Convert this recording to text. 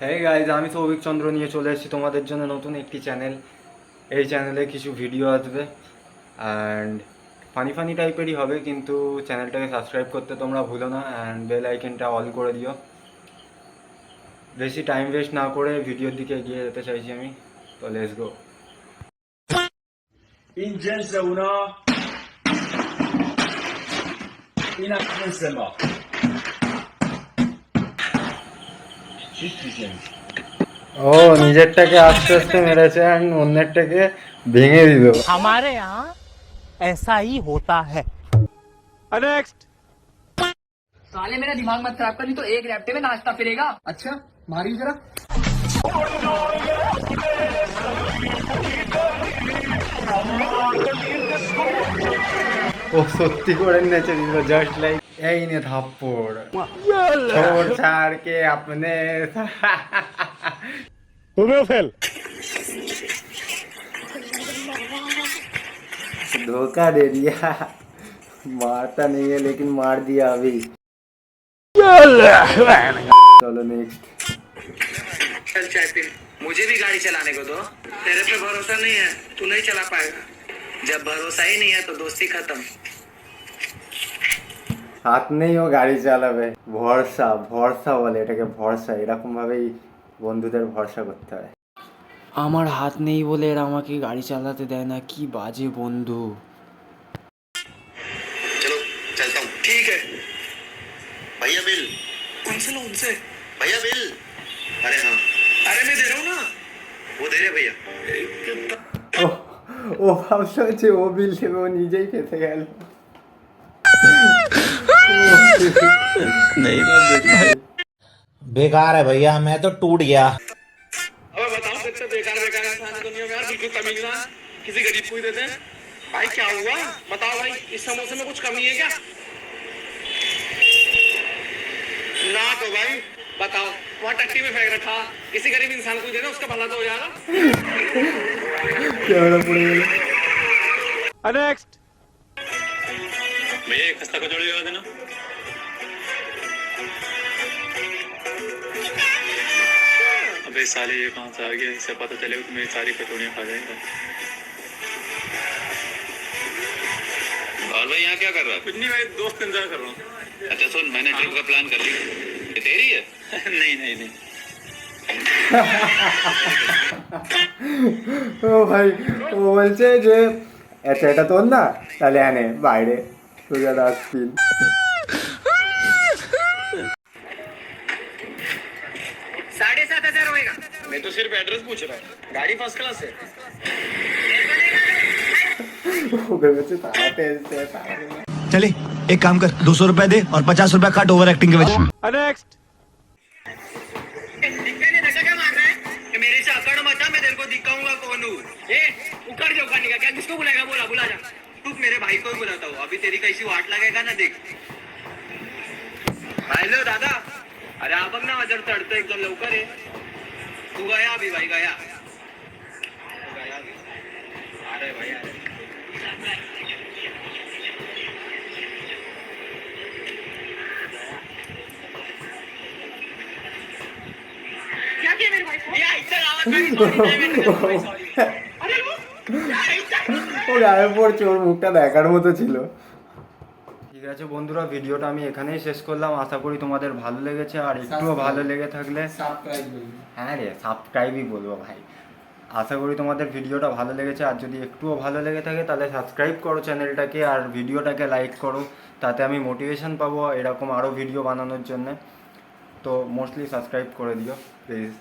হ্যাঁ গাইজ, আমি সৌভিক চন্দ্র নিয়ে চলে এসেছি তোমাদের জন্য নতুন একটি চ্যানেল। এই চ্যানেলে কিছু ভিডিও আসবে অ্যান্ড ফানি ফানি টাইপেরই হবে, কিন্তু চ্যানেলটাকে সাবস্ক্রাইব করতে তোমরা ভুলো না অ্যান্ড বেল আইকনটা অল করে দিও। বেশি টাইম ওয়েস্ট না করে ভিডিওর দিকে এগিয়ে যেতে চাইছি আমি, তো let's go. Ingenza uno, inaccensema. ও নিজেরটাকে আস্তে আস্তে মেরেছে অ্যান্ড অন্যেরটাকে ভেঙে দিল। हमारे यहाँ ऐसा ही होता है। नेक्स्ट। साले मेरा दिमाग मत खराब कर, नहीं तो एक रैप्टे में नाचता फिरेगा। अच्छा मारी जरा। ও সত্যি করে নেচে দিল, জাস্ট লাইক এই নে থাপ্পড় छोड़ छाड़ के अपने फेल। धोखा दे दिया। मारता नहीं है लेकिन मार दिया अभी। चलो नेक्स्ट। चल चाय पी, मुझे भी गाड़ी चलाने को दो। तेरे पे भरोसा नहीं है, तू नहीं चला पाएगा। जब भरोसा ही नहीं है तो दोस्ती खत्म। হাত নেই ও গাড়ি চালাবে, ভরসা ভরসা বলে এটাকে, ভরসা এরকম ভাবেই বন্ধুদের ভরসা করতে হয়। আমার হাত নেই বলে এরা আমাকে গাড়ি চালাতে দেয় না, কি বাজে বন্ধু। चलो चलता हूँ। ठीक है भैया बिल। उनसे लो उनसे। भैया बिल। अरे हाँ, अरे मैं दे रहा हूँ ना, वो दे रहे भैया। ও ও ভাবছে যে ও বিল দেবে, ও নিজেই ফেসে গেল। बेकार है भैया, मैं तो टूट गया। अबे बताओ, कितने बेकार बेकार इंसान है दुनिया में यार, बिल्कुल कमी ना किसी गरीब को ही देते हैं। भाई क्या हुआ बताओ भाई, इस समोसे में कुछ कमी है क्या? ना तो भाई बताओ, वहाँ टट्टी में फेंक रखा, किसी गरीब इंसान को ही दे दे, उसका भला तो हो जाएगा। ক্যামেরা পড়ে গেল। नेक्स्ट। भैया एक खस्ता कचौड़ी लगा देना। अबे साले ये कहाँ से आ गया, इसे पता चलेगा तो मेरी सारी कचौड़ियाँ खा जाएगा। और भाई यहाँ क्या कर रहा है? कुछ नहीं भाई, दोस्त इंतजार कर रहा हूँ। अच्छा सुन, मैंने ट्रिप का प्लान कर लिया। ये तेरी है? नहीं नहीं नहीं। ও ভাই, ও বলছে যে আচ্ছা এটা তোর না, তাহলে আনে বাইরে সোজা ডাস্টবিন। $7,500 होएगा। मैं तो सिर्फ एड्रेस पूछ रहा हूँ, गाड़ी फर्स्ट क्लास है। ও ভেবেছে তাড়াতে এসছে, তাড়াতে না। चले एक काम कर, 200 रुपए दे और 50 रुपए काट ओवर एक्टिंग के वजह। नेक्स्ट। दिखने नहीं नशा क्या मार रहा है कि मेरे से अकड़ मचा, मैं तेरे को दिखाऊंगा कौन हूँ। ए उखड़ जो करने का क्या, किसको बुलाएगा? बोला बुला जा तू, मेरे भाई को ही बुलाता हूँ। अभी तेरी कैसी वाट लगेगा ना, देख। हॅलो दादा, अरे हा बघ ना, जर चढतो एकदम लवकर आहे। तू गया अभी भाई, गया गया अभी। अरे भाई अरे क्या किया मेरे भाई को? या इधर आवाज नहीं, सॉरी। अरे वो या इधर ও গায়ে পড়ছে, ওর মুখটা দেখার মতো ছিল। ঠিক আছে বন্ধুরা, ভিডিওটা আমি এখানেই শেষ করলাম। আশা করি তোমাদের ভালো লেগেছে, আর একটুও ভালো লেগে থাকলে হ্যাঁ রে সাবস্ক্রাইবই বলবো ভাই। আশা করি তোমাদের ভিডিওটা ভালো লেগেছে, আর যদি একটুও ভালো লেগে থাকে তাহলে সাবস্ক্রাইব করো চ্যানেলটাকে, আর ভিডিওটাকে লাইক করো, তাতে আমি মোটিভেশন পাবো এরকম আরও ভিডিও বানানোর জন্যে। তো মোস্টলি সাবস্ক্রাইব করে দিও প্লিজ।